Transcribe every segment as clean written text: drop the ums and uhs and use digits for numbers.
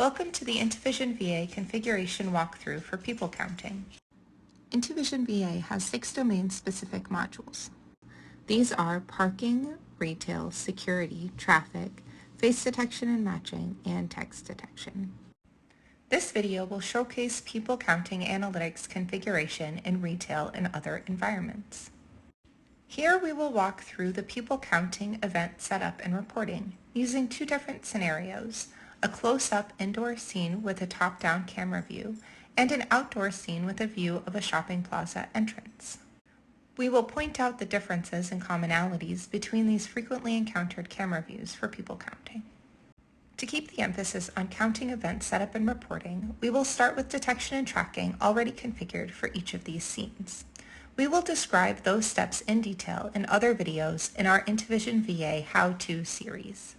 Welcome to the intuVision VA configuration walkthrough for people counting. intuVision VA has 6 domain-specific modules. These are parking, retail, security, traffic, face detection and matching, and text detection. This video will showcase people counting analytics configuration in retail and other environments. Here we will walk through the people counting event setup and reporting using 2 different scenarios, a close-up indoor scene with a top-down camera view and an outdoor scene with a view of a shopping plaza entrance. We will point out the differences and commonalities between these frequently encountered camera views for people counting. To keep the emphasis on counting event setup and reporting, we will start with detection and tracking already configured for each of these scenes. We will describe those steps in detail in other videos in our intuVision VA How-To series.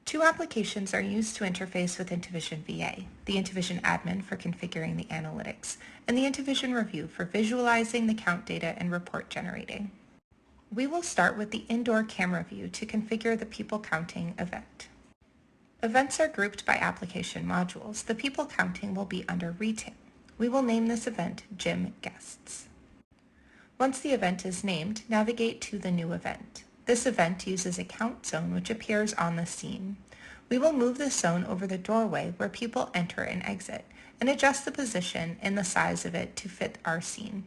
2 applications are used to interface with intuVision VA, the intuVision Admin for configuring the analytics, and the intuVision Review for visualizing the count data and report generating. We will start with the indoor camera view to configure the people counting event. Events are grouped by application modules. The people counting will be under Retail. We will name this event Gym Guests. Once the event is named, navigate to the new event. This event uses a count zone which appears on the scene. We will move this zone over the doorway where people enter and exit and adjust the position and the size of it to fit our scene.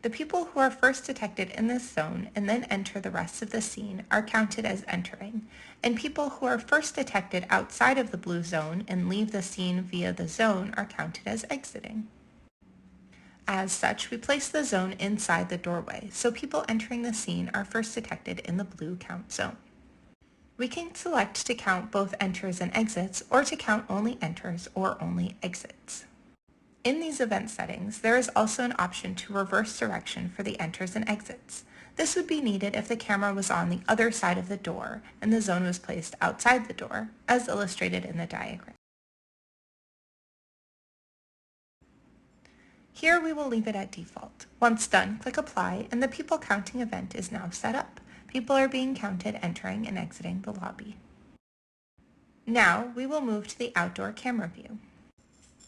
The people who are first detected in this zone and then enter the rest of the scene are counted as entering, and people who are first detected outside of the blue zone and leave the scene via the zone are counted as exiting. As such, we place the zone inside the doorway, so people entering the scene are first detected in the blue count zone. We can select to count both enters and exits, or to count only enters or only exits. In these event settings, there is also an option to reverse direction for the enters and exits. This would be needed if the camera was on the other side of the door and the zone was placed outside the door, as illustrated in the diagram. Here we will leave it at default. Once done, click Apply, and the people counting event is now set up. People are being counted entering and exiting the lobby. Now we will move to the outdoor camera view.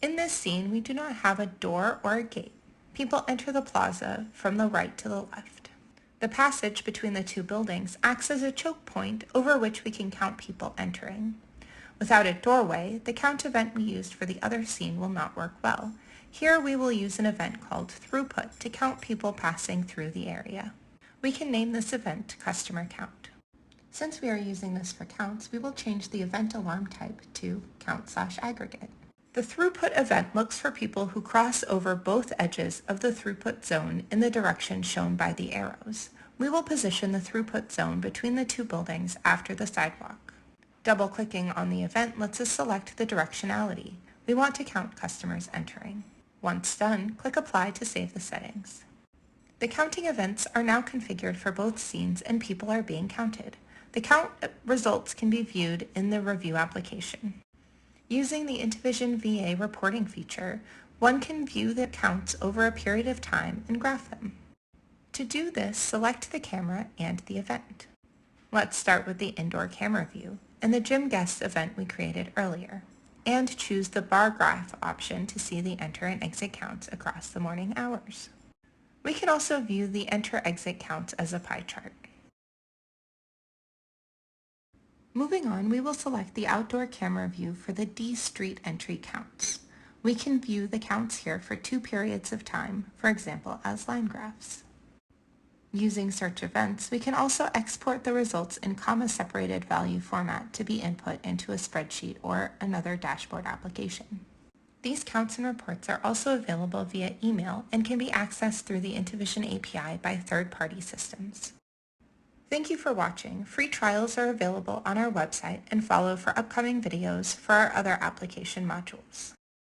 In this scene, we do not have a door or a gate. People enter the plaza from the right to the left. The passage between the 2 buildings acts as a choke point over which we can count people entering. Without a doorway, the count event we used for the other scene will not work well. Here we will use an event called Throughput to count people passing through the area. We can name this event Customer Count. Since we are using this for counts, we will change the event alarm type to Count/Aggregate. The Throughput event looks for people who cross over both edges of the throughput zone in the direction shown by the arrows. We will position the throughput zone between the 2 buildings after the sidewalk. Double-clicking on the event lets us select the directionality. We want to count customers entering. Once done, click Apply to save the settings. The counting events are now configured for both scenes and people are being counted. The count results can be viewed in the Review application. Using the intuVision VA reporting feature, one can view the counts over a period of time and graph them. To do this, select the camera and the event. Let's start with the indoor camera view and the Gym Guests event we created earlier, and choose the bar graph option to see the enter and exit counts across the morning hours. We can also view the enter-exit counts as a pie chart. Moving on, we will select the outdoor camera view for the D Street entry counts. We can view the counts here for 2 periods of time, for example, as line graphs. Using search events, we can also export the results in comma-separated value format to be input into a spreadsheet or another dashboard application. These counts and reports are also available via email and can be accessed through the intuVision API by third-party systems. Thank you for watching. Free trials are available on our website, and follow for upcoming videos for our other application modules.